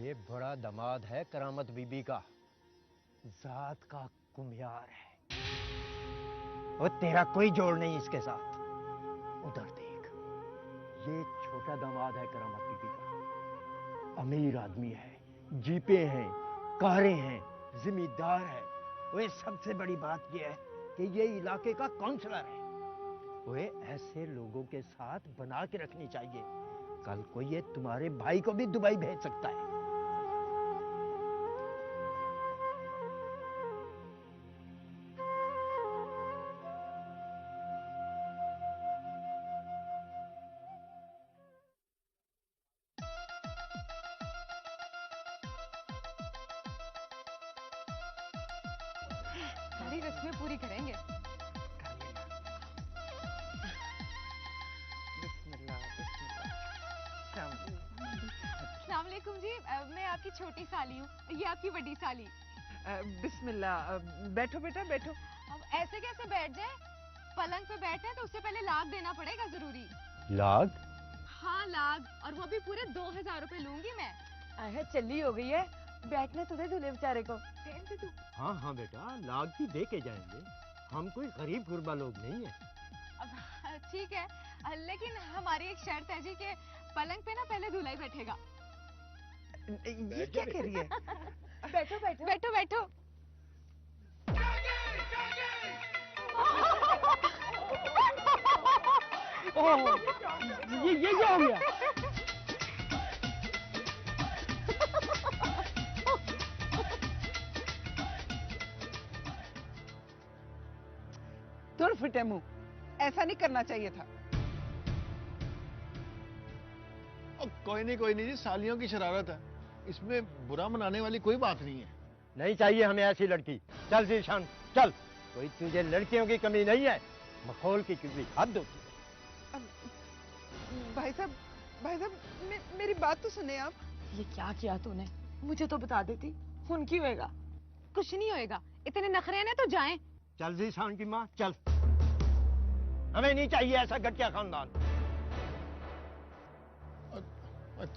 ये बड़ा दामाद है करामत बीबी का, जात का कुम्यार है। वो तेरा कोई जोड़ नहीं इसके साथ। उधर देख, ये छोटा दामाद है करामत बीबी का। अमीर आदमी है, जीपे हैं, कारें हैं, जिम्मेदार है। वो सबसे बड़ी बात यह है कि ये इलाके का काउंसलर है। वो ऐसे लोगों के साथ बना के रखनी चाहिए। कल को ये तुम्हारे भाई को भी दुबई भेज सकता है। सारी रस्में पूरी करेंगे। अस्सलाम वालेकुम जी, मैं आपकी छोटी साली हूँ, ये आपकी बड़ी साली। बिस्मिल्लाह, बैठो बेटा बैठो। अब ऐसे कैसे बैठ जाए? पलंग पे बैठे हैं तो उससे पहले लाग देना पड़ेगा जरूरी। लाग? हाँ लाग, और वो भी पूरे 2000 रुपए लूंगी मैं। है चली हो गई है, बैठने तो दे दूल्हे बेचारे को। हाँ हाँ बेटा, लाग भी दे के जाएंगे। हम कोई गरीब गुरबा लोग नहीं है। अब ठीक है, लेकिन हमारी एक शर्त है जी कि पलंग पे ना पहले दूल्हा ही बैठेगा। ये क्या कह रही है? बैठो बैठो बैठो बैठो। ओह, ये क्या हो गया? तुर फिटे मुंह, ऐसा नहीं करना चाहिए था। कोई नहीं जी, सालियों की शरारत है, इसमें बुरा मनाने वाली कोई बात नहीं है। नहीं चाहिए हमें ऐसी लड़की। चल जीशान चल, कोई तुझे लड़कियों की कमी नहीं है। मखौल की कितनी हद होती है। भाई साहब मेरी बात तो सुने आप। ये क्या किया तूने? मुझे तो बता देती। उनकी होएगा। कुछ नहीं होएगा, इतने नखरे हैं तो जाएं। चल जीशान की माँ चल, हमें नहीं चाहिए ऐसा घटिया खानदान।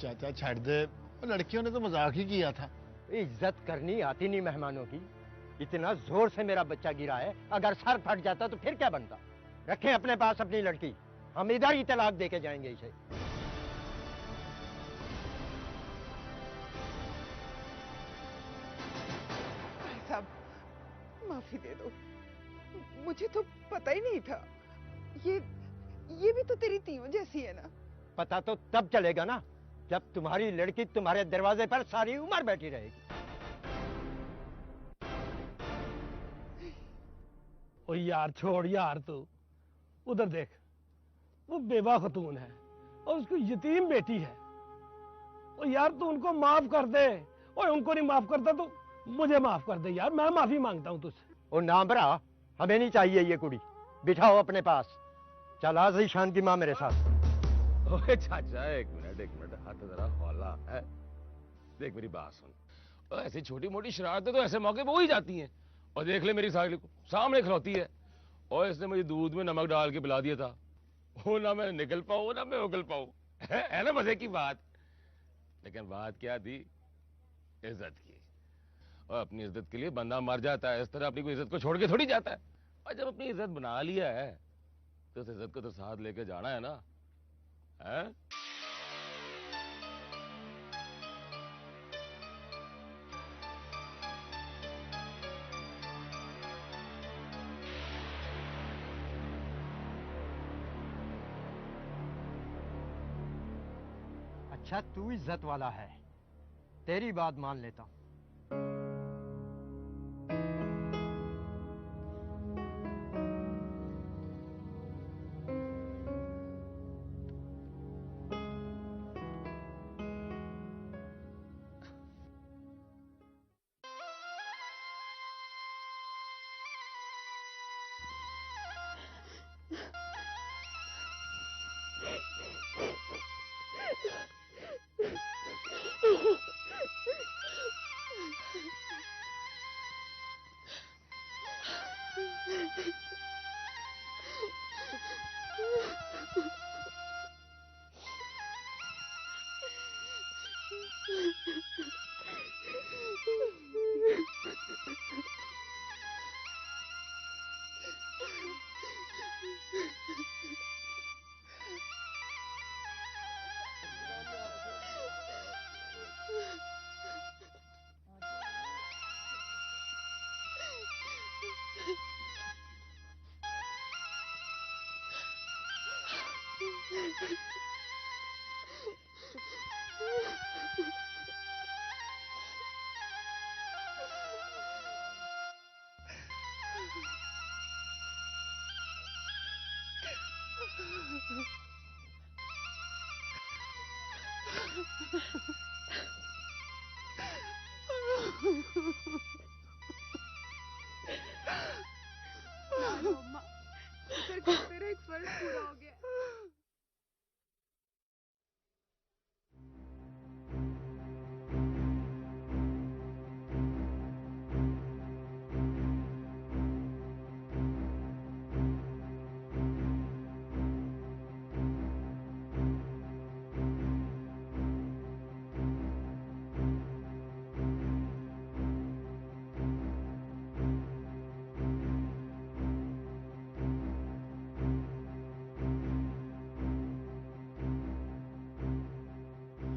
चाचा छाड़ दे, लड़कियों ने तो मजाक ही किया था। इज्जत करनी आती नहीं मेहमानों की। इतना जोर से मेरा बच्चा गिरा है, अगर सर फट जाता तो फिर क्या बनता। रखें अपने पास अपनी लड़की, हम इधर ही तलाक दे के जाएंगे इसे। भाई साहब माफी दे दो, मुझे तो पता ही नहीं था। ये भी तो तेरी तीनों जैसी है ना। पता तो तब चलेगा ना जब तुम्हारी लड़की तुम्हारे दरवाजे पर सारी उम्र बैठी रहेगी। ओ यार छोड़ यार, तू उधर देख, वो बेवा खतून है और उसकी यतीम बेटी है। ओ यार तू उनको माफ कर दे। और उनको नहीं माफ करता तो मुझे माफ कर दे यार, मैं माफी मांगता हूं तुझसे। और ना भरा, हमें नहीं चाहिए ये कुड़ी। बिठाओ अपने पास। चल आ ज़ीशान की माँ मेरे साथ। ओए चाचा एक मिनट, हाथ जरा हौला है। देख मेरी बात सुन, और ऐसी छोटी मोटी शरारतें तो ऐसे मौके पे हो ही जाती हैं। और देख ले मेरी साली को सामने खिलौती है, और इसने मुझे दूध में नमक डाल के पिला दिया था। वो ना मैं निकल पाऊँ ना मैं उगल पाऊँ, है ना मजे की बात। लेकिन बात क्या थी? इज्जत की। और अपनी इज्जत के लिए बंदा मर जाता है, इस तरह अपनी कोई इज्जत को छोड़ के थोड़ी जाता है। और जब अपनी इज्जत बना लिया है तो उस इज्जत को तो साथ लेके जाना है ना, है? अच्छा तू इज्जत वाला है, तेरी बात मान लेता हूं। अम्मा फिर कहते रहे एक फर्ज पूरा हो गया।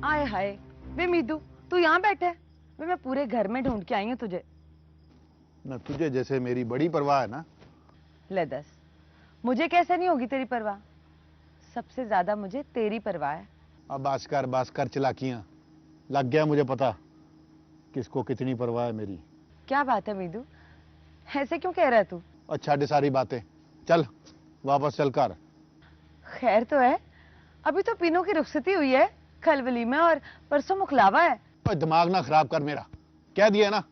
आए हाय वे मीदू, तू यहाँ बैठा है? मैं पूरे घर में ढूंढ के आई हूँ तुझे। ना तुझे जैसे मेरी बड़ी परवाह है ना। ले दस, मुझे कैसे नहीं होगी तेरी परवाह? सबसे ज्यादा मुझे तेरी परवाह है। अब बास कर चलाकियां, लग गया मुझे पता किसको कितनी परवाह है मेरी। क्या बात है मीदू, ऐसे क्यों कह रहा है तू? अच्छा डी सारी बातें, चल वापस चल कर। खैर तो है, अभी तो पीनों की रुखसती हुई है, कल वलीमा और परसों मुखलावा है। ओए दिमाग ना खराब कर मेरा, कह दिया ना,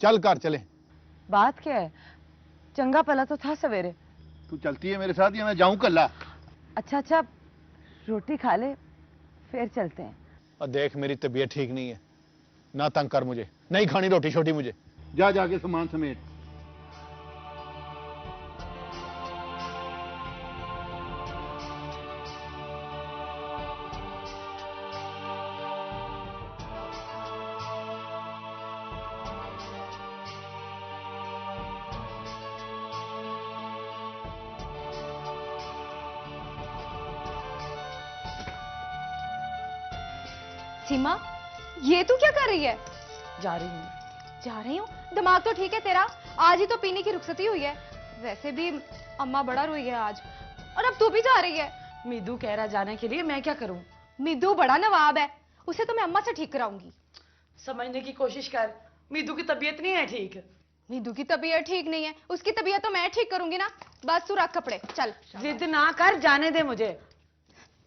चल कर चले। बात क्या है? चंगा पला तो था सवेरे। तू चलती है मेरे साथ या मैं जाऊं कल्ला? अच्छा, रोटी खा ले फिर चलते हैं। और देख मेरी तबीयत ठीक नहीं है, ना तंग कर मुझे, नहीं खानी रोटी छोटी मुझे। जा जाके सामान समेट। सीमा, ये तू क्या कर रही है? जा रही हूँ। जा रही हूँ? दिमाग तो ठीक है तेरा, आज ही तो पीने की रुखसती हुई है। वैसे भी अम्मा बड़ा रोई है आज, और अब तू भी जा रही है। मीदू कह रहा जाने के लिए, मैं क्या करूं? मीदू बड़ा नवाब है, उसे तो मैं अम्मा से ठीक कराऊंगी। समझने की कोशिश कर, मीदू की तबीयत नहीं है ठीक। मीदू की तबीयत ठीक नहीं है, उसकी तबीयत तो मैं ठीक करूंगी ना। बस तू रख कपड़े, चल। जिद ना कर, जाने दे मुझे।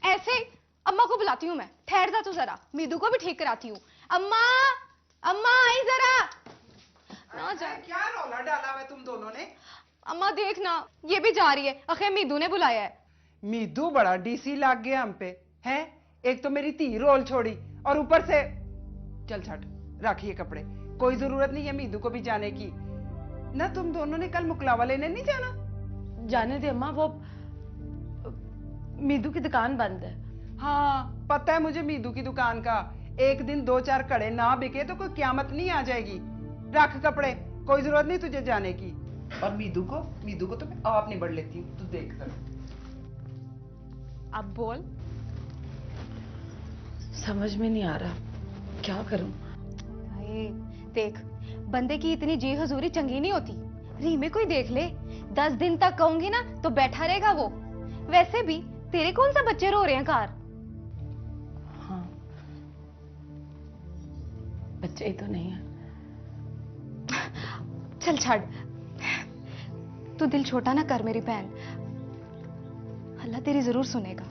ऐसे अम्मा को बुलाती हूँ मैं, ठहर जा तू जरा, मीदू को भी ठीक कराती हूँ। अम्मा, अम्मा आई जरा। ना जा। क्या रौला डाला हुआ तुम दोनों ने? अम्मा देखना, ये भी जा रही है, आखिर मीदू ने बुलाया है। मीदू बड़ा डीसी लग गया हम पे है। एक तो मेरी धी रोल छोड़ी और ऊपर से चल छट, रखिए कपड़े, कोई जरूरत नहीं है मीदू को भी जाने की ना। तुम दोनों ने कल मुकलावा लेने नहीं जाना? जाने दे अम्मा, वो मीदू की दुकान बंद है। हाँ पता है मुझे मीदू की दुकान का। एक दिन 2-4 कड़े ना बिके तो कोई क्यामत नहीं आ जाएगी। रख कपड़े, कोई जरूरत नहीं तुझे जाने की। और मीदू को तो मैं आप निबड़ लेती हूँ, तू देख कर। अब बोल। समझ में नहीं आ रहा, क्या करूं? अरे देख, बंदे की इतनी जी हजूरी चंगी नहीं होती। रीमे कोई देख ले, 10 दिन तक कहूंगी ना तो बैठा रहेगा वो। वैसे भी तेरे कौन सा बच्चे रो रहे हैं कार? हाँ, बच्चे ही तो नहीं है। चल छाड़, तू दिल छोटा ना कर मेरी बहन, अल्लाह तेरी जरूर सुनेगा। तू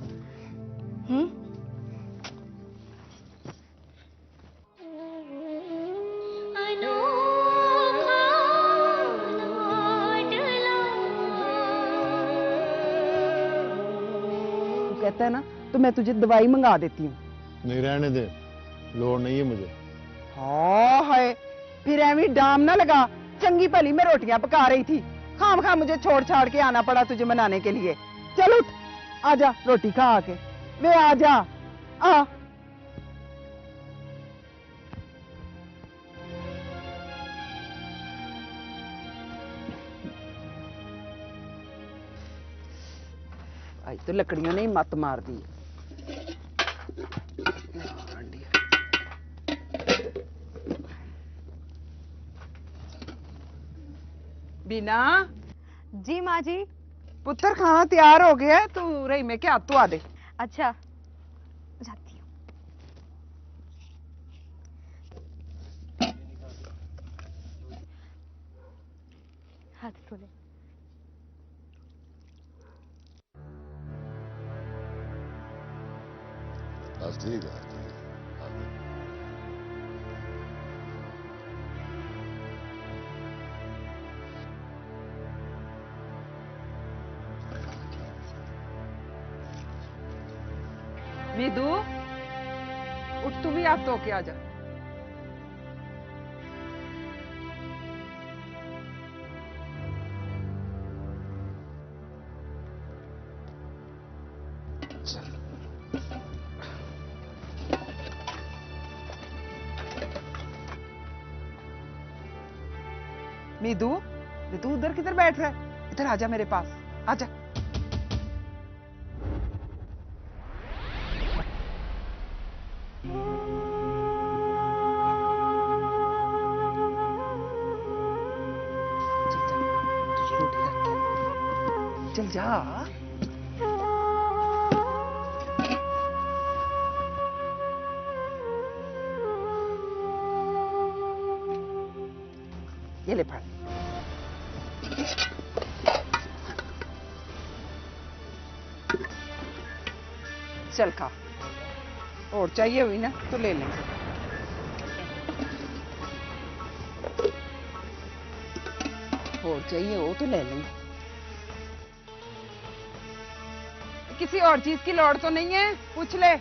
कहता है ना तो मैं तुझे दवाई मंगा देती हूँ। नहीं रहने दे, लोड़ नहीं है मुझे। हाँ है, फिर एवं डाम ना लगा। चंगी भली मैं रोटियां पका रही थी, खाम खा मुझे छोड़ छाड़ के आना पड़ा तुझे मनाने के लिए। चल उठ, आजा रोटी खा आके। वे आजा, आ। आई तो लकड़ियों ने ही मत मार दी। बीना। जी माँ जी। पुत्र खाना तैयार हो गया है, तू रही में क्या तू आ दे। अच्छा। हाथ धो ले। बस ठीक है। मीदू, उठ तू भी हाथ धो के आ जा। मीदू, तू उधर किधर बैठ रहा है? इधर आजा मेरे पास, आजा। चल जा। ये ले फड़। चल खा, और चाहिए हुई ना तो ले लेंगे। और चाहिए हो तो ले लेंगे। किसी और चीज की लोड़ तो नहीं है? पूछ ले।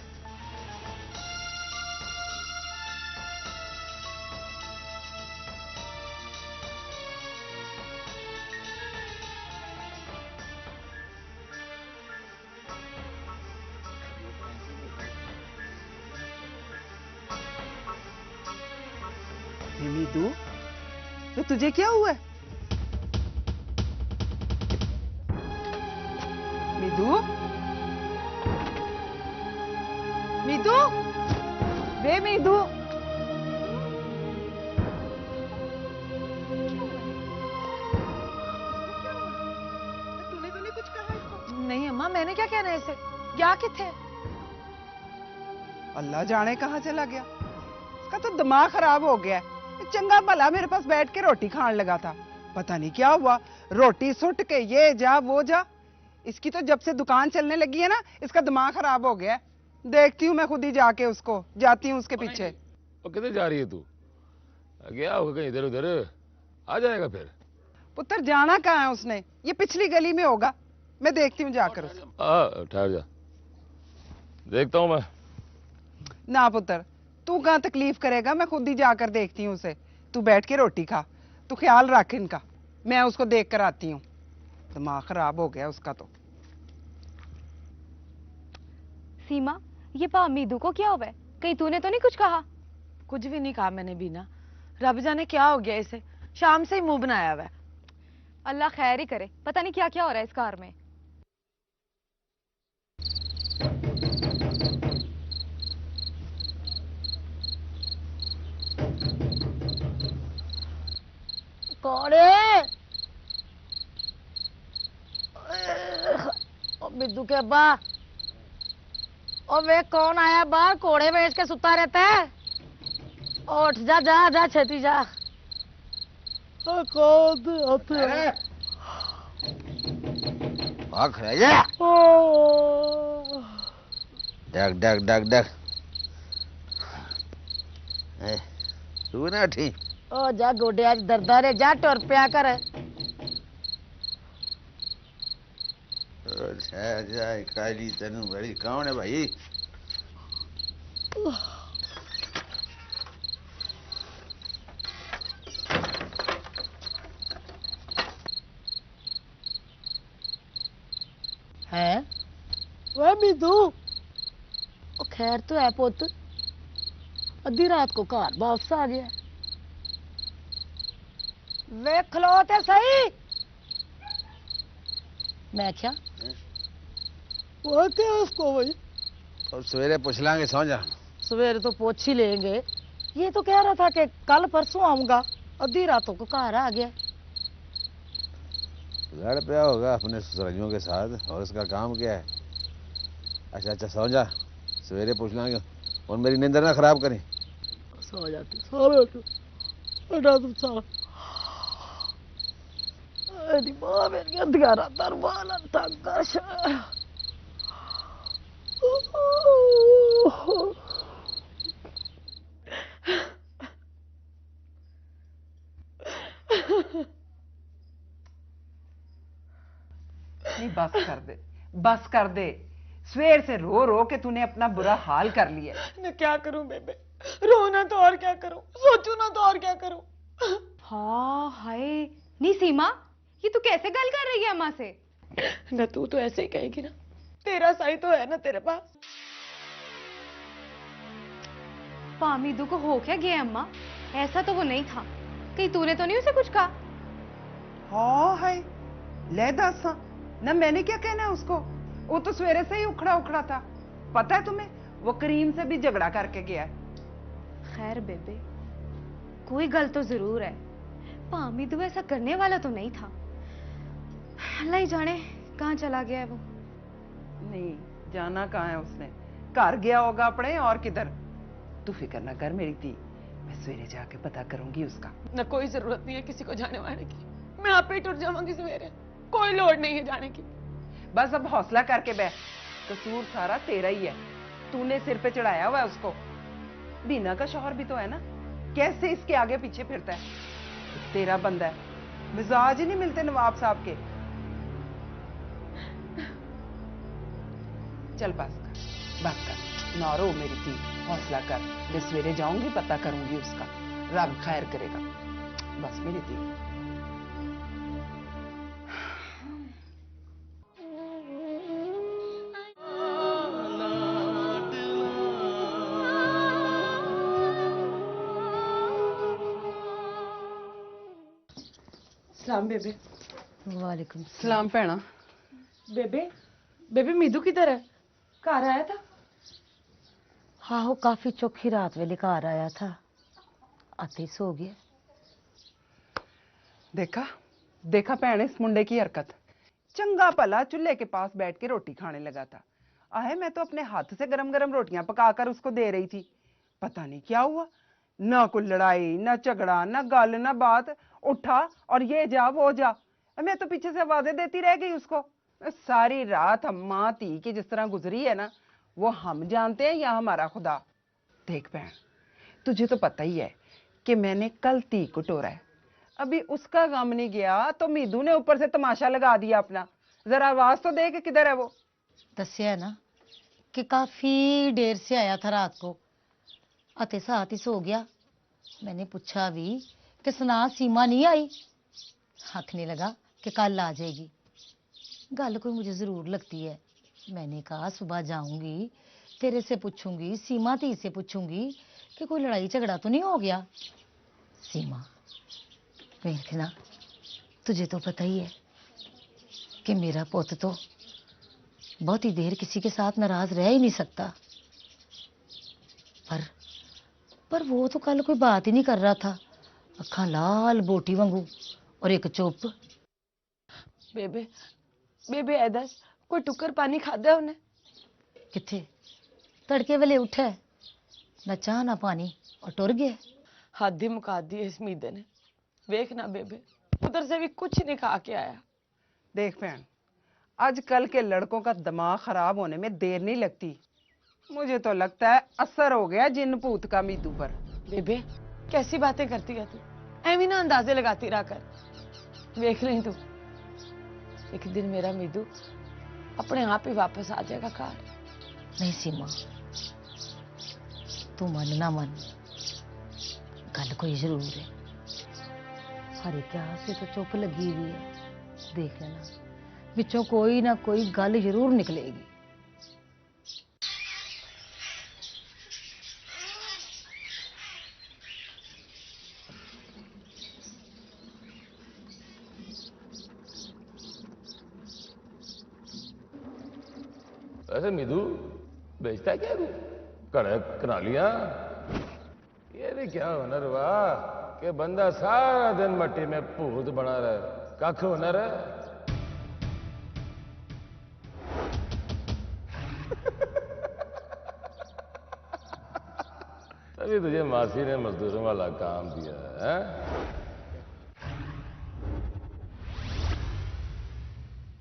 मीदू, तो तुझे क्या हुआ है? मीदू, मीदू, वे मीदू। तूने तो नहीं कुछ कहा इसको? नहीं अम्मा, मैंने क्या कहना है इसे? क्या किथे? अल्लाह जाने कहाँ चला गया। इसका तो दिमाग खराब हो गया है। चंगा भला मेरे पास बैठ के रोटी खाने लगा था, पता नहीं क्या हुआ, रोटी सुट के ये जा वो जा। इसकी तो जब से दुकान चलने लगी है ना, इसका दिमाग खराब हो गया है। देखती हूँ मैं खुद ही जाके उसको, जाती हूँ उसके पीछे। और किधर जा रही है तू? गया होगा कहीं इधर उधर, आ जाएगा फिर। पुत्र जाना कहाँ है उसने? ये पिछली गली में होगा, मैं देखती हूँ जाकर उसको। ठहर जा, देखता हूँ मैं। ना पुत्र, तू कहाँ तकलीफ करेगा, मैं खुद ही जाकर देखती हूँ उसे। तू बैठ के रोटी खा, तू ख्याल रख इनका, मैं उसको देख कर आती हूँ। दिमाग खराब हो गया उसका तो। सीमा, ये पा मीदू को क्या हुआ है? कहीं तूने तो नहीं कुछ कहा? कुछ भी नहीं कहा मैंने बीना। रब जाने क्या हो गया इसे, शाम से ही मुंह बनाया हुआ है। अल्लाह खैर ही करे, पता नहीं क्या क्या हो रहा है इस कार में। कोड़े बिद्दू के अब्बा, ओ वे कौन आया बाहर? कोड़े बेच के सुता रहता है। उठ जा, जा जा छेती जा। भाग रह जा। डग डग डग डग। तू ना ठीक। ओ जा गोडे आज दर्दा रे, जा टुर पिया कर। जा काली तेन बड़ी कौन है भाई? है वह भी तू? खैर तो है पुत, अद्धी रात को घर वापस आ गया। वेख लो ते सही। मैं क्या वो क्या उसको भाई? और सवेरे पूछ लांगे, सो जा। सवेरे तो पूछ ही लेंगे। ये तो कह रहा था कि कल परसों आऊंगा, अद्धी रातों को घर आ गया। लड़ पिया होगा अपने ससुरालियों के साथ, और उसका काम क्या है? अच्छा अच्छा सो जा, सवेरे पूछ लांगे। और मेरी नींद ना खराब करें। सो जाती, सो बेटा, बेटा तुम सो। अरे मां मेरी अंधियारा दरवान तंग नहीं बस कर दे। सवेर से रो रो के तूने अपना बुरा हाल कर लिया। मैं क्या करूं बेबे, रोना तो और क्या करूं, सोचूं ना तो और क्या करूं। हाँ हाय, नहीं सीमा, ये तू कैसे गल कर रही है अम्मा से? ना तू तो ऐसे ही कहेगी ना, तेरा सही तो है ना तेरे पास। पामीदू को हो क्या गया अम्मा? ऐसा तो वो नहीं था, कहीं तूने तो नहीं उसे कुछ कहा? हाँ है, ले दस ना, मैंने क्या कहना है उसको? वो तो सवेरे से ही उखड़ा उखड़ा था। पता है तुम्हें, वो करीम से भी झगड़ा करके गया है। खैर बेबे, कोई गल तो जरूर है, पामीदू ऐसा करने वाला तो नहीं था। अल्लाह ही जाने कहाँ चला गया है वो। नहीं जाना कहाँ है उसने, घर गया होगा अपने, और किधर। तू फिक्र ना कर मेरी धी, मैं सवेरे जाके पता करूंगी उसका। ना कोई जरूरत नहीं है किसी को जाने वाने की, मैं आप ही टुट जाऊंगी सवेरे, कोई लोड नहीं है जाने की। बस अब हौसला करके बैठ, कसूर सारा तेरा ही है, तूने सिर पे चढ़ाया हुआ है उसको। बीना का शौहर भी तो है ना, कैसे इसके आगे पीछे फिरता है। तेरा बंदा है, मिजाज ही नहीं मिलते नवाब साहब के। चल बस कर, ना रो मेरी धी, हौसला कर। मैं सवेरे जाऊंगी, पता करूंगी उसका, रब खैर करेगा। बस मेरी धी। सलाम बेबे। वालेकुम सलाम भैना। बेबे, बेबे मीदू किधर है? घर आया था? हाँ वो काफी चौखी रात वेले घर आया था, आते ही सो गया। देखा भैन इस मुंडे की हरकत। चंगा भला चूल्हे के पास बैठ के रोटी खाने लगा था। आहे मैं तो अपने हाथ से गरम गरम रोटियां पकाकर उसको दे रही थी, पता नहीं क्या हुआ, ना कोई लड़ाई ना झगड़ा ना गल ना बात। उठा और ये जा वो जा, मैं तो पीछे से आवाजें देती रह गई उसको। सारी रात अम्मा धी की जिस तरह गुजरी है ना, वो हम जानते हैं या हमारा खुदा। देख बहन, तुझे तो पता ही है कि मैंने कल धी को टोरा है, अभी उसका गम नहीं गया तो मीदू ने ऊपर से तमाशा लगा दिया अपना। जरा आवाज तो दे कि किधर है वो। दसिया है ना कि काफी देर से आया था रात को, आते साथ ही सो गया। मैंने पूछा भी कि सुना सीमा नहीं आई, हाथ नहीं लगा कि कल आ जाएगी। गल कोई मुझे जरूर लगती है। मैंने कहा सुबह जाऊंगी, तेरे से पूछूंगी, सीमा धी से पूछूंगी कि कोई लड़ाई झगड़ा तो नहीं हो गया। सीमा देखना, तुझे तो पता ही है कि मेरा पुत तो बहुत ही देर किसी के साथ नाराज रह ही नहीं सकता। पर वो तो कल कोई बात ही नहीं कर रहा था, अखा लाल बोटी वांगू और एक चुप। बेबे बेबे ऐ दस, कोई टुकर पानी खादा उन्हें? किथे, तड़के वेले उठे ना चाह ना पानी और टुर गए। हद ही मुका दी इस मीदे ने। वेख ना बेबे, उधर से भी कुछ नहीं खा के आया। देख बहन, आजकल के लड़कों का दिमाग खराब होने में देर नहीं लगती। मुझे तो लगता है असर हो गया जिन भूत का मीदू पर। बेबे कैसी बातें करती है तू, ऐवी ना अंदाजे लगाती रहा कर। देख ले तू, एक दिन मेरा मीदू अपने आप ही वापस आ जाएगा घर। नहीं सीमा, तू मन ना मन, गल कोई जरूर है। हर एक से तो चुप लगी हुई है, देख लेना विचों कोई ना कोई गल जरूर निकलेगी। वैसे मीदू बेचता है क्या तू? कड़क करा लिया। ये भी क्या हुनर हुआ कि बंदा सारा दिन मट्टी में भूत बना रहे, कख हुनर है। तभी तुझे मासी ने मजदूरों वाला काम दिया है।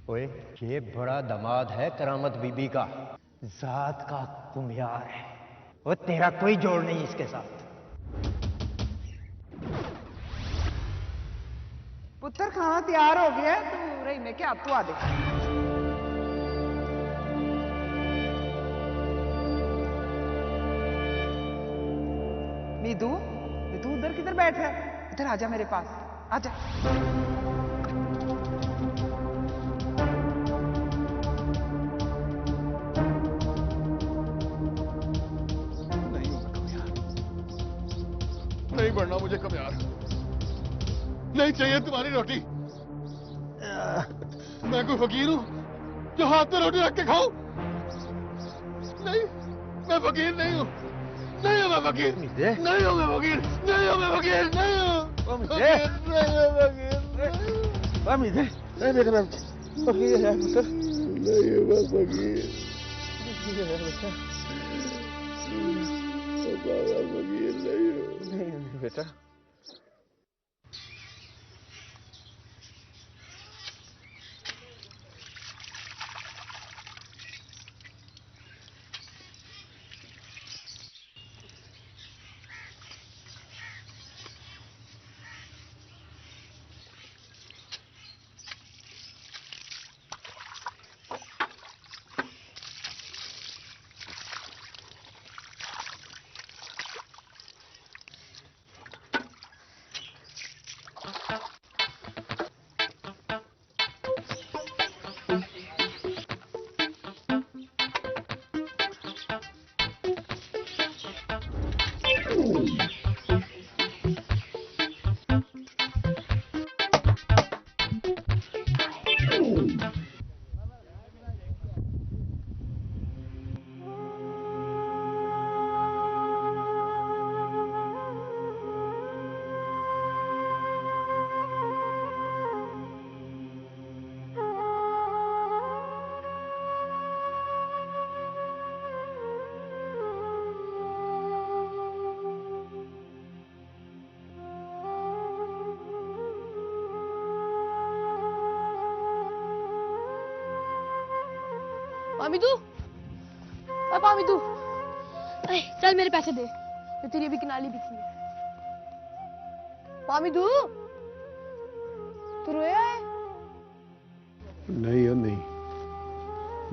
ओए, ये बड़ा दामाद है करामत बीबी का, जात का कुम्यार है। वो तेरा कोई जोड़ नहीं इसके साथ। पुत्र खाना तैयार हो गया, तू रही में क्या तू आ दे। मीदू, तू उधर किधर बैठ रहा है? इधर आजा मेरे पास, आजा। नहीं बढ़ना मुझे कमयार, नहीं चाहिए तुम्हारी रोटी। मैं कोई फकीर हूं जो हाथ में रोटी रख के खाऊं? नहीं, मैं फकीर नहीं हूं, नहीं हूं मैं फकीर, नहीं हूं मैं फकीर, नहीं हूं मैं फकीर, नहीं हूं फकीर, नहीं हूं फकीर, मेरे बाप फकीर है पुत्र, नहीं हूं मैं फकीर, बाबा फकीर नहीं हूं। नहीं बेटा। पामिदू, पामिदू, चल मेरे पैसे दे, तो तेरी अभी कनाली बिकी है। पामिदू, तू रोया है? नहीं नहीं,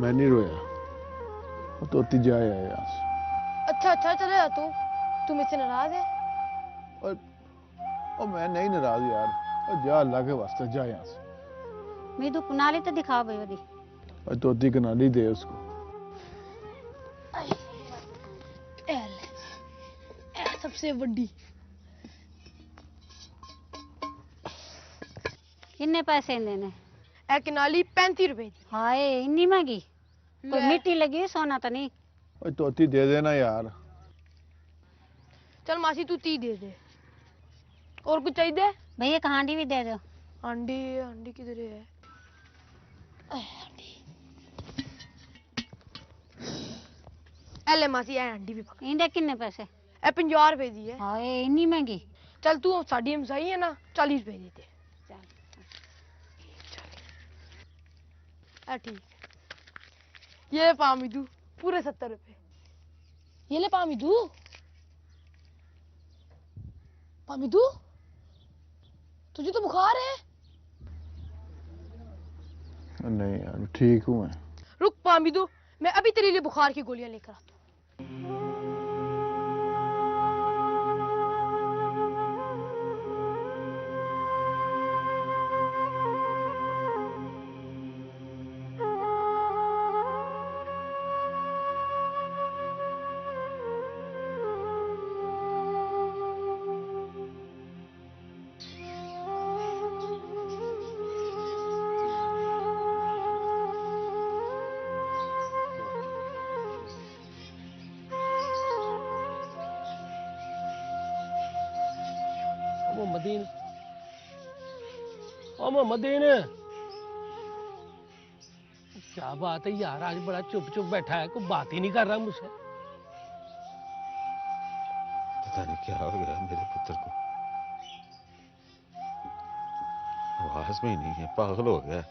मैं नहीं रोया, वो तो तीजा आया यहाँ से। अच्छा अच्छा, चले जा तू मुझसे नाराज है? और मैं नहीं नाराज यार, और जा अल्लाह के वास्ते जा यहाँ से। मैं तो कनाली तो दिखा भाई वदी। और तोती कनाली दे उसको। सबसे बड़ी। कितने पैसे देने? ए कनाली 35 रुपए की। हाय इतनी महंगी? कोई मिट्टी लगी सोना तो नहीं? और तोती दे देना यार। चल मासी तू 30 दे दे। और कुछ चाहिए? भैया एक हांडी भी दे दो। हांडी किधर है? ले मासी ए हांडी भी पकड़। इनके कितने पैसे? ए 50 रुपए दी है। हाय इतनी महंगी? चल तू साड़ी हमसाई है ना, 40 रुपए देते। चल ठीक। ये पामिदू पूरे 70 रुपए। ये ले पामिदू। पामिदू, तुझे तो बुखार है? नहीं यार ठीक हूँ मैं। रुक पामिदू, मैं अभी तेरे लिए बुखार की गोलियां लेकर आता हूँ। मोहम्मदीन, ओ मोहम्मदीन, क्या बात है यार, आज बड़ा चुप चुप बैठा है, कोई बात ही नहीं कर रहा मुझसे। पता नहीं क्या हो गया मेरे पुत्र को, आवाज में ही नहीं है, पागल हो गया।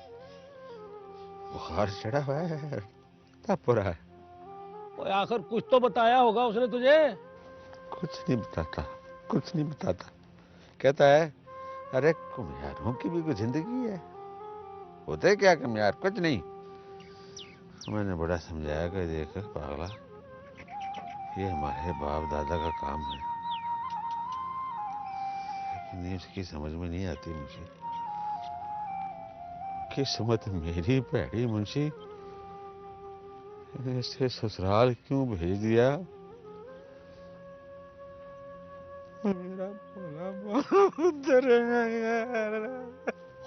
बुखार चढ़ा हुआ है, तब हो रहा है। ओए आखिर कुछ तो बताया होगा उसने तुझे। कुछ नहीं बताता, कुछ नहीं बताता। कहता है अरे कुम्हारों की भी कोई जिंदगी है, होते क्या कुम्हार, कुछ नहीं। मैंने बड़ा समझाया कि देख पागला, ये हमारे बाप दादा का काम है, लेकिन इसकी समझ में नहीं आती मुझे। किस्मत मेरी भैड़ी मुंशी, इसे ससुराल क्यों भेज दिया। मेरा भोला बाप उधर है।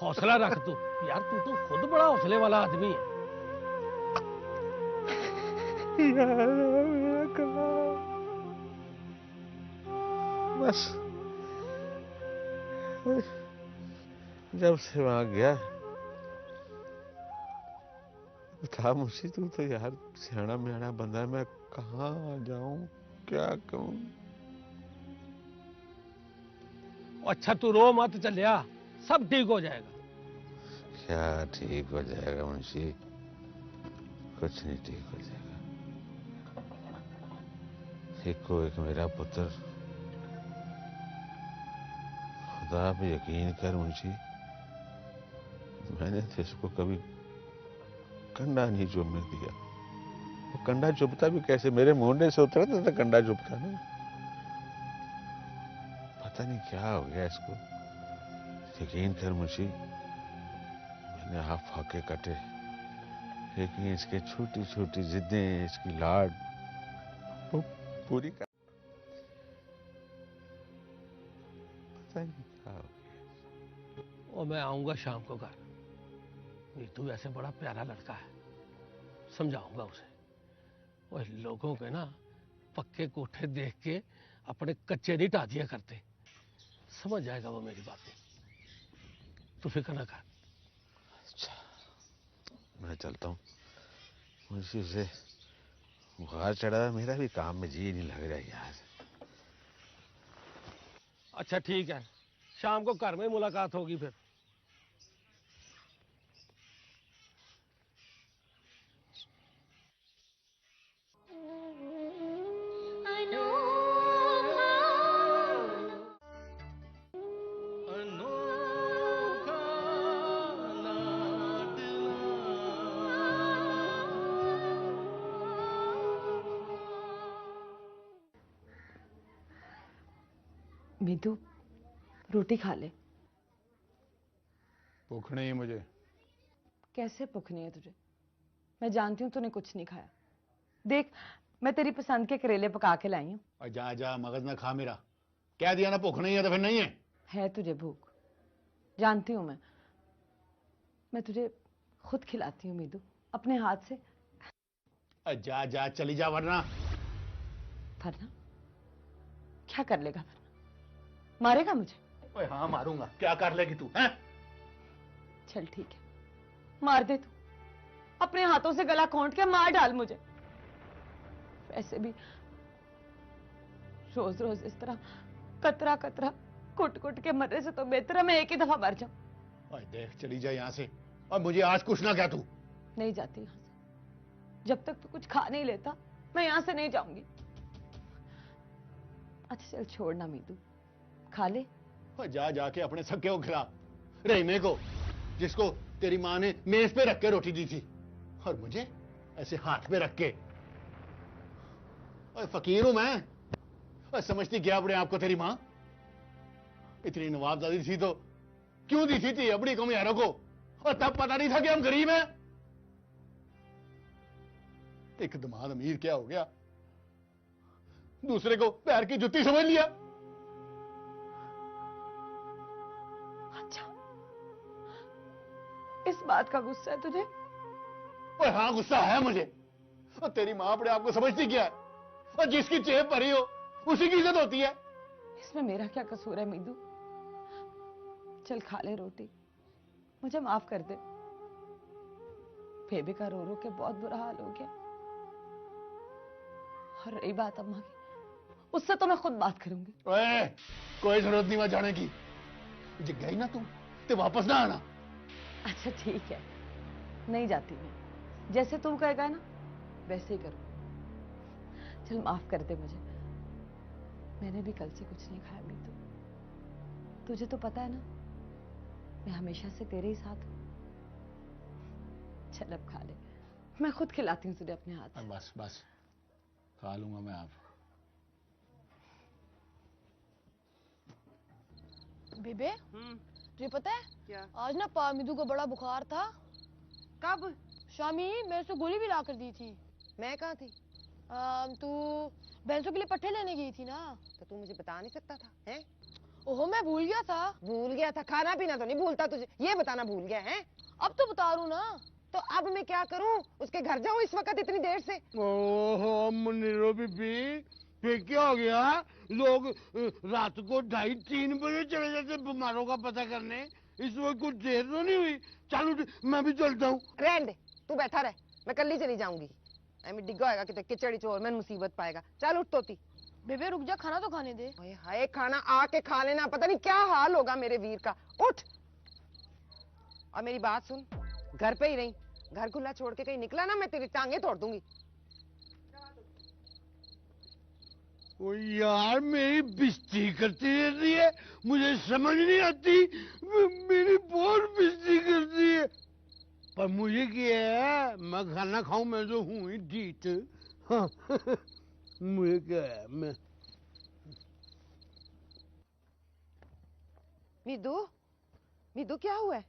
हौसला रख तू यार, तू तो खुद बड़ा हौसले वाला आदमी है। यार मेरा गला, बस जब से वहां गया, था मुझे तू तो यार सियाना मियाना बंदा है, मैं कहाँ जाऊं, क्या कहूं। अच्छा तू रो मत चलिया, सब ठीक हो जाएगा। क्या ठीक हो जाएगा मुंशी, कुछ नहीं ठीक हो जाएगा। एक को एक मेरा पुत्र, खुदा पे यकीन कर मुंशी, मैंने तो इसको कभी कंडा नहीं चुभने दिया। वो कंडा चुभता भी कैसे, मेरे मुंडे से उतरता था कंडा चुभता नहीं। पता नहीं क्या हो गया इसको, यकीन कर मुंशी, मैंने आप फाके कटे, लेकिन इसके छोटी छोटी जिद्दें, इसकी लाड वो पूरी कर, पता नहीं क्या हो गया। और मैं आऊंगा शाम को घर। नीतू वैसे बड़ा प्यारा लड़का है, समझाऊंगा उसे। और लोगों के ना पक्के कोठे देख के अपने कच्चे नहीं टा दिया करते, समझ जाएगा वो मेरी बातें, तू फिक्र ना कर। अच्छा मैं चलता हूँ मुंशी, से बुखार चढ़ा, मेरा भी काम में जी नहीं लग रहा यार। अच्छा ठीक है, शाम को घर में मुलाकात होगी फिर। मीतू रोटी खा ले। भूख नहीं है मुझे। कैसे भूख नहीं है तुझे? मैं जानती हूँ तूने कुछ नहीं खाया। देख मैं तेरी पसंद के करेले पका के लाई हूँ। और जा जा मगज ना खा मेरा, कह दिया ना भूख नहीं है तो फिर नहीं है तुझे भूख, जानती हूँ मैं तुझे खुद खिलाती हूँ मीतू, अपने हाथ से। जा जा चली जा, वरना वरना क्या कर लेगा? वरना मारेगा मुझे? ओए हाँ मारूंगा, क्या कर लेगी तू हैं? चल ठीक है, मार दे तू, अपने हाथों से गला घोंट के मार डाल मुझे। वैसे भी रोज रोज इस तरह कतरा कतरा कुट कुट के मरने से तो बेहतर है मैं एक ही दफा मर जाऊं। ओए देख चली जा यहाँ से, और मुझे आज कुछ ना क्या तू। नहीं जाती यहां से, जब तक तू कुछ खा नहीं लेता मैं यहां से नहीं जाऊंगी। अच्छा चल छोड़ना मीतू, खा ले। और जा जाके अपने सके को खिला, रहीमे को, जिसको तेरी माँ ने मेज पे रख के रोटी दी थी, और मुझे ऐसे हाथ पे रख के। और फकीर हूं मैं, और समझती क्या अपने आपको तेरी माँ? इतनी नवाबजादी थी तो क्यों दी थी अपनी कमियारों को, और तब पता नहीं था कि हम गरीब हैं। एक दिमाग अमीर क्या हो गया, दूसरे को पैर की जुत्ती समझ लिया। अच्छा इस बात का गुस्सा है तुझे? और हाँ गुस्सा है मुझे, और तेरी माँ अपने आप को समझती क्या है, और जिसकी जेब भरी हो उसी की इज्जत होती है। इसमें मेरा क्या कसूर है मीदू? चल खा ले रोटी, मुझे माफ कर दे। बेबी का रो रो के बहुत बुरा हाल हो गया। और रही बात अम्मा की, उससे तो मैं खुद बात करूंगी। ओए, कोई जरूरत नहीं वहां जाने की, मुझे गई ना तुम तो वापस ना आना। अच्छा ठीक है, नहीं जाती मैं, जैसे तू कहेगा ना वैसे ही करूँ। चल माफ कर दे मुझे, मैंने भी कल से कुछ नहीं खाया मीतू। तुझे तो पता है ना मैं हमेशा से तेरे ही साथ हूँ। चल अब खा ले, मैं खुद खिलाती हूँ तुझे अपने हाथ से। बस बस खा लूंगा मैं आप। बेबे तुझे पता है क्या? आज ना पामिदू को बड़ा बुखार था। कब? शामी मैंने उसको गोली भी ला कर दी थी। मैं कहाँ थी? तू भैंसों के लिए पट्ठे लेने गई थी ना। तो तू मुझे बता नहीं सकता था हैं? ओहो मैं भूल गया था। भूल गया था? खाना पीना तो नहीं भूलता तुझे, ये बताना भूल गया है? अब तो बता रू ना। तो अब मैं क्या करूं? उसके घर जाऊं इस वक्त इतनी देर से? ओहो मुनीरो बीबी, फिर क्या हो गया? लोग रात को 2:30-3 बजे चले जाते बीमारों का पता करने। इस वक्त कुछ देर तो नहीं हुई? चलो मैं भी चलता हूँ। रहने दे, तू बैठा रह, मैं कल ही चली जाऊंगी। मैं डिग्गा होएगा कि किचड़ी चोर मैं मुसीबत पाएगा। चल उठ तोती। बेबे रुक जा, खाना तो खाने दे। ओए हाय, खाना आके खा लेना, पता नहीं क्या हाल होगा मेरे वीर का। उठ और मेरी बात सुन, घर पे ही रही, घर खुला छोड़ के कहीं निकला ना मैं तेरी टांगे तोड़ दूंगी। ओ यार मेरी बेइज्जती करती रहती है, मुझे समझ नहीं आती। मेरी बहुत बेइज्जती करती है, पर मुझे क्या है, मैं खाना खाऊं, मैं तो हूं ही ढीठ। हाँ मुझे क्या है, मैं मीदू, मीदू क्या हुआ है?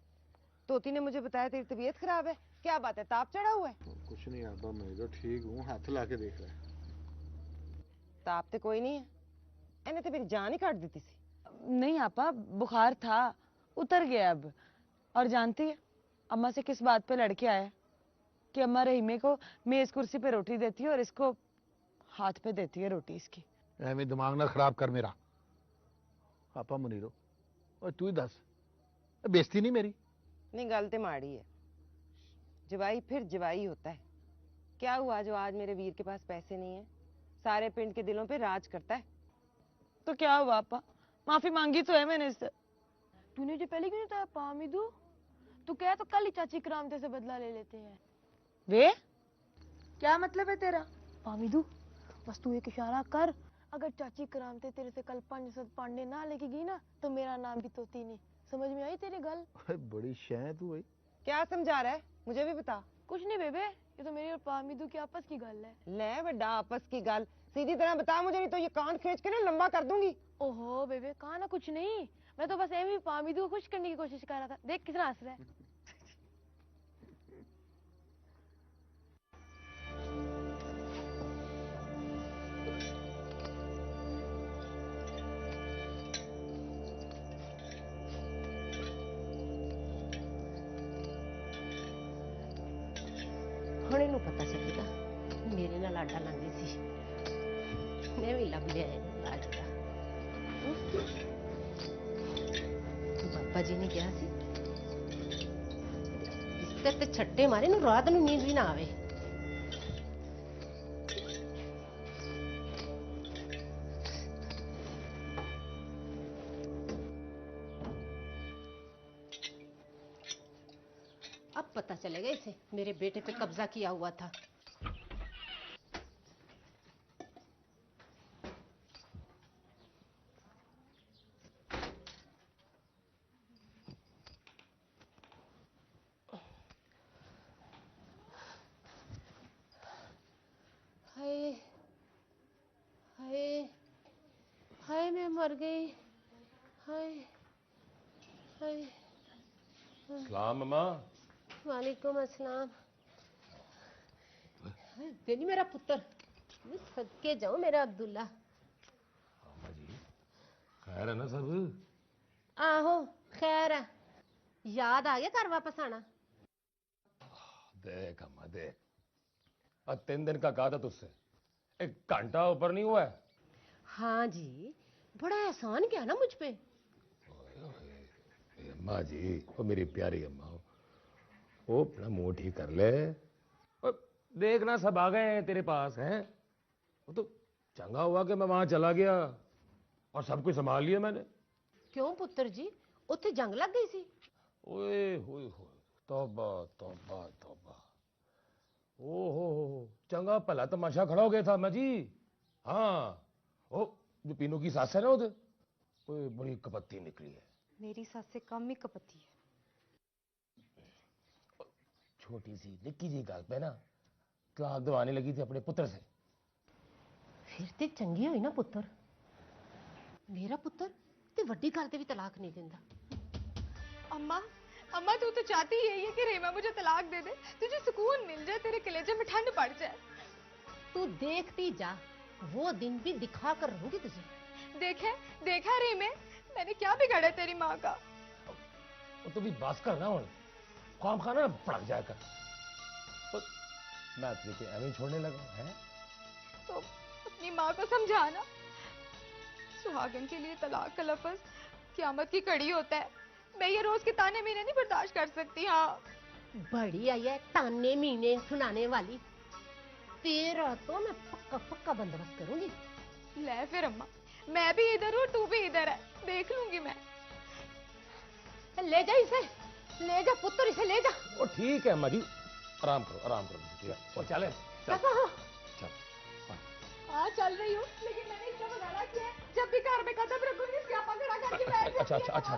तोती ने मुझे बताया तेरी तबीयत खराब है, क्या बात है, ताप चढ़ा हुआ है? कुछ नहीं आता, मैं तो ठीक हूँ। हाथ ला के देख रहा है। ताप तो कोई नहीं है, इन्हें तो मेरी जान ही काट दी थी। नहीं आपा, बुखार था, उतर गया अब। और जानती है अम्मा से किस बात पे लड़के आया? कि अम्मा रहीमे को मेज कुर्सी पे रोटी देती है और इसको हाथ पे देती है रोटी इसकी। एवं दिमाग ना खराब कर मेरा। आपा मुनीरो, और तू ही दस, बेइज्जती नहीं मेरी? नहीं, गल ते माड़ी है, जवाई फिर जवाई होता है। क्या हुआ जो आज मेरे वीर के पास पैसे नहीं है? सारे पिंड के दिलों पे राज करता है। तो क्या हुआ आपा, माफी मांगी तो है मैंने इससे। तूने जो पहले क्यों नहीं बताया पामिदू? तू कह तो कल ही चाची करामते से बदला ले लेते हैं। वे क्या मतलब है तेरा? पामिदू बस तू एक इशारा कर, अगर चाची करामते तेरे से कल 5 पांडे ना लेके गई ना तो मेरा नाम भी तोती नहीं। समझ में आई तेरी गल? बड़ी शै तू भाई। क्या समझा रहा है, मुझे भी बता। कुछ नहीं बेबे, ये तो मेरी और पामिदू की आपस की गल है। ले बड़ा आपस की गल, सीधी तरह बता मुझे, नहीं तो ये कान खींच के ना लंबा कर दूंगी। ओहो बेबे, कहा ना कुछ नहीं, मैं तो बस एवं पामिदू को खुश करने की कोशिश कर रहा था। देख कितना हंस रहा है। ਹੁਣ ਇਹਨੂੰ ਪਤਾ ਚੱਲੇਗਾ ਮੇਰੇ ਨਾਲ ਆਡਾ ਲਾਂਦੀ ਸੀ। ਮੈਂ ਵੀ ਲੱਭ ਲਿਆ ਇਹਨੂੰ ਲਾਜਦਾ। ਬਾਬਾ ਜੀ ਨੇ ਕਿਹਾ ਸੀ ਬਿਸਤਰ ਤੇ ਛੱਟੇ ਮਾਰੇ ਨੂੰ ਰਾਤ ਨੂੰ ਨੀਂਦ ਵੀ ਨਾ ਆਵੇ। अब पता चलेगा इसे मेरे बेटे पे कब्जा किया हुआ था। हाय हाय हाय, मैं मर गई। हाय हाय। सलाम अम्मा। वालेकुम अस्सलाम। बेनी मेरा पुत्र, मैं थक के जाऊं मेरा अब्दुल्ला। अम्मा जी खैर है ना सब? आहो खैर है। याद आ गया घर वापस आना? देख अम्मा देख, अब 3 दिन का कहा था तुझसे, 1 घंटा ऊपर नहीं हुआ है। हाँ जी, बड़ा एहसान किया ना मुझ पे। अम्मा जी, वो मेरी प्यारी अम्मा, वो अपना मुंह ठीक कर ले। और देखना सब आ गए हैं तेरे पास हैं। वो तो चंगा हुआ कि मैं वहां चला गया और सब कुछ संभाल लिया मैंने। क्यों पुत्र जी, उत्थे जंग लग गई सी? ओए होए होए, तौबा तौबा तौबा। ओहो चंगा भला तमाशा खड़ा हो गया था मैं जी। हाँ ओ जो पीनू की सास है ना उधर, वो बड़ी कपत्ती निकली है। मेरी सास से कम ही कपती है। छोटी सी निक्की जी गल पे ना तलाक दवाने लगी थी अपने पुत्र से। फिर ते चंगी हुई ना पुत्र। मेरा पुत्र ते वड्डी गल ते भी तलाक नहीं देंदा। अम्मा अम्मा तू तो चाहती यही है कि रीमा मुझे तलाक दे दे, तुझे सुकून मिल जाए, तेरे कलेजे में ठंड पड़ जाए। तू देखती जा, वो दिन भी दिखा कर रहूंगी तुझे। देखा रीमे, मैंने क्या बिगाड़ा तेरी माँ का। वो तो भी बस करना हो, काम खाना भड़क जाए कर। मैं तुझे ऐਵੇਂ छोड़ने लगा है। तो अपनी माँ को समझाना, सुहागन के लिए तलाक का लफ्ज क़यामत की कड़ी होता है। मैं ये रोज के ताने मीने नहीं बर्दाश्त कर सकती। हाँ बड़ी आई है ताने मीने सुनाने वाली। तेरा तो मैं पक्का पक्का बंदोबस्त करूंगी। ले फिर अम्मा, मैं भी इधर हूँ, तू भी इधर है, देख लूंगी मैं। ले जा इसे, ले जा पुत्र, इसे ले जा। वो ठीक है अम्मा जी, आराम करो आराम करो। और चले चल। हाँ चल रही हूँ, लेकिन मैंने इसका बगाड़ा किया है, जब भी घर में कदम रखूंगी स्यापा खड़ा करके बैठ जाती है। अच्छा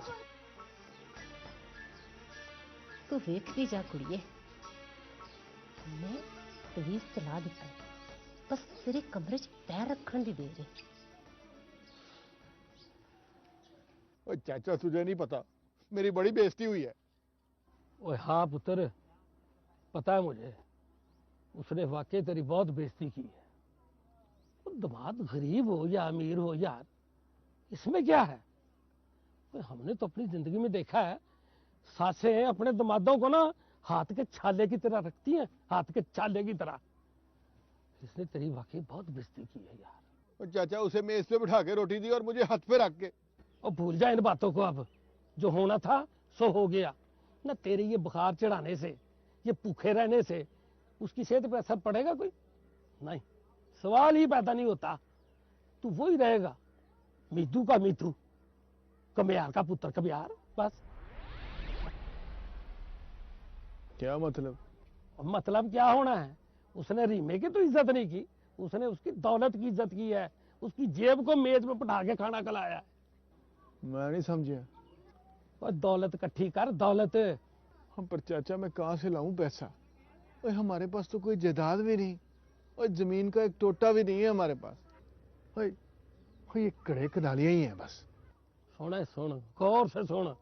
तू वेखती जा कुड़िए, मैं तवीज चला दिता, बस तेरे कमरे च पैर रखने दी देर है। ओए चाचा तुझे नहीं पता, मेरी बड़ी बेइज्जती हुई है। ओए हाँ पुत्र, पता है मुझे, उसने वाकई तेरी बहुत बेइज्जती की है। वो दामाद गरीब हो या अमीर हो यार, इसमें क्या है। हमने तो अपनी जिंदगी में देखा है, सासें अपने दामादों को ना हाथ के छाले की तरह रखती हैं, हाथ के छाले की तरह। इसने तेरी वाकई बहुत बेइज्जती की है यार। और चाचा उसे मेज पे बिठा के रोटी दी और मुझे हाथ पे रख के। और भूल जा इन बातों को, अब जो होना था सो हो गया ना। तेरे ये बुखार चढ़ाने से, ये भूखे रहने से उसकी सेहत पर असर पड़ेगा कोई? नहीं, सवाल ही पैदा नहीं होता। तू वही रहेगा, मीतू का मीतू, कमियार का पुत्र कमियार, बस। क्या मतलब? मतलब क्या होना है, उसने रीमे की तो इज्जत नहीं की, उसने उसकी दौलत की इज्जत की है, उसकी जेब को मेज में बिठा के खाना खिलाया है। मैं नहीं समझा। और दौलत इकट्ठी कर, दौलत। हम पर चाचा मैं कहाँ से लाऊं पैसा? और हमारे पास तो कोई जायदाद भी नहीं, और जमीन का एक टोटा भी नहीं है हमारे पास। ये कड़े कनालियां ही हैं बस। सुन गौर से सुन,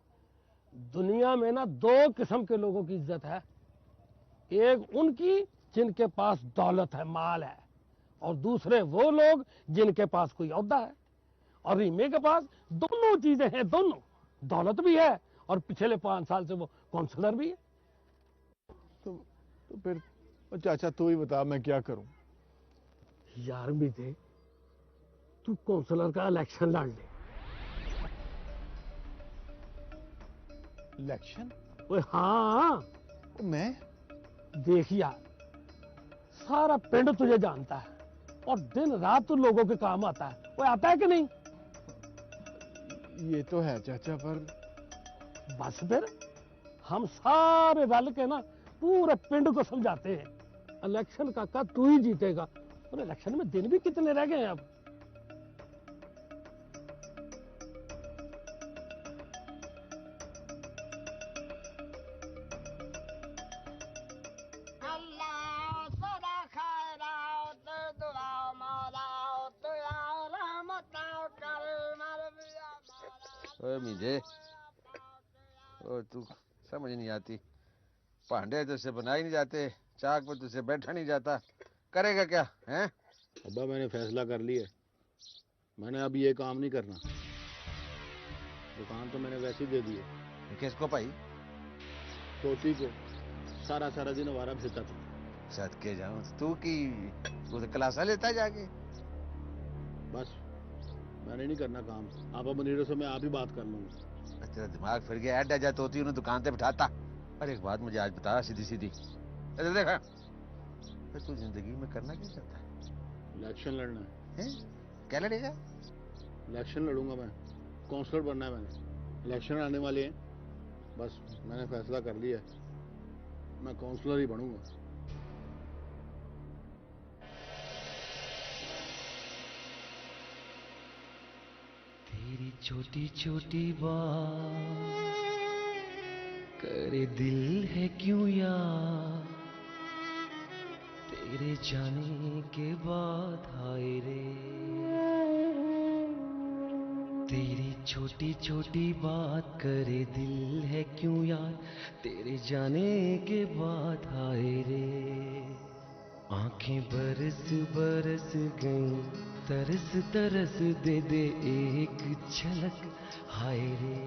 दुनिया में ना दो किस्म के लोगों की इज्जत है। एक उनकी जिनके पास दौलत है, माल है, और दूसरे वो लोग जिनके पास कोई ओहदा है। और रीमे के पास दोनों चीजें हैं, दोनों, दौलत भी है और पिछले 5 साल से वो काउंसलर भी है। तो फिर चाचा तू ही बता मैं क्या करूं? यार मीते, तू काउंसलर का इलेक्शन लड़ ले। इलेक्शन? ओए हाँ, मैं? देख यार, सारा पिंड तुझे जानता है और दिन रात तू लोगों के काम आता है। वो आता है कि नहीं? ये तो है चाचा, पर बस फिर हम सारे रल के ना पूरे पिंड को समझाते हैं, इलेक्शन का तू ही जीतेगा। और इलेक्शन में दिन भी कितने रह गए हैं अब? ओए मीजे, ओ तू समझ नहीं आती, भांडे तुझसे बनाए नहीं जाते, चाक पर तुझसे बैठा नहीं जाता, करेगा क्या हैं? अब्बा मैंने फैसला कर लिया, मैंने अब ये काम नहीं करना। दुकान तो मैंने वैसे ही दे दी है। किसको भाई? तोती को। सारा सारा दिन हमारा फिरता था। सदके जाऊं, तू की तो क्लासा लेता जाके। बस मैंने नहीं करना काम, आप मुनीरों से मैं आप ही बात कर लूंगा। तेरा दिमाग फिर गया, ऐड जा तोती उन्हें दुकान पे बिठाता। और एक बात मुझे आज बता सीधी सीधी, देखा तू जिंदगी में करना क्या चाहता है? इलेक्शन लड़ना है? क्या लड़ेगा? इलेक्शन लड़ूंगा मैं, काउंसलर बनना है मैंने। इलेक्शन आने वाले हैं, बस मैंने फैसला कर लिया है। मैं काउंसलर ही बनूंगा। तेरी छोटी छोटी बात करे दिल है क्यों यार, तेरे जाने के बाद हाय रे। तेरी छोटी छोटी बात करे दिल है क्यों यार, तेरे जाने के बाद हाय रे। आंखें बरस बरस गईं, तरस तरस दे दे एक झलक हाय रे।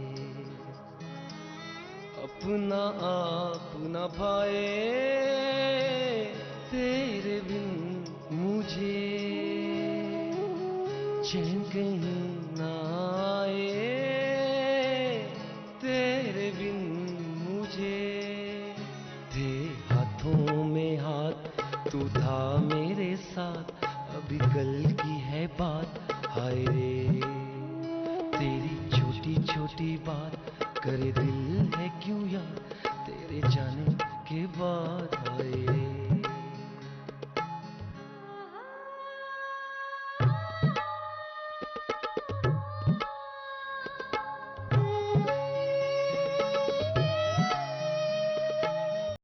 अपना आप न भाए तेरे बिन मुझे, चैन कहीं ना आए तेरे बिन मुझे। थे हाथों में हाथ तू था मेरे साथ, अभी कल की है बात हाय रे। तेरी छोटी छोटी बात करे दिल है क्यों यार, तेरे जाने के बाद हाय रे।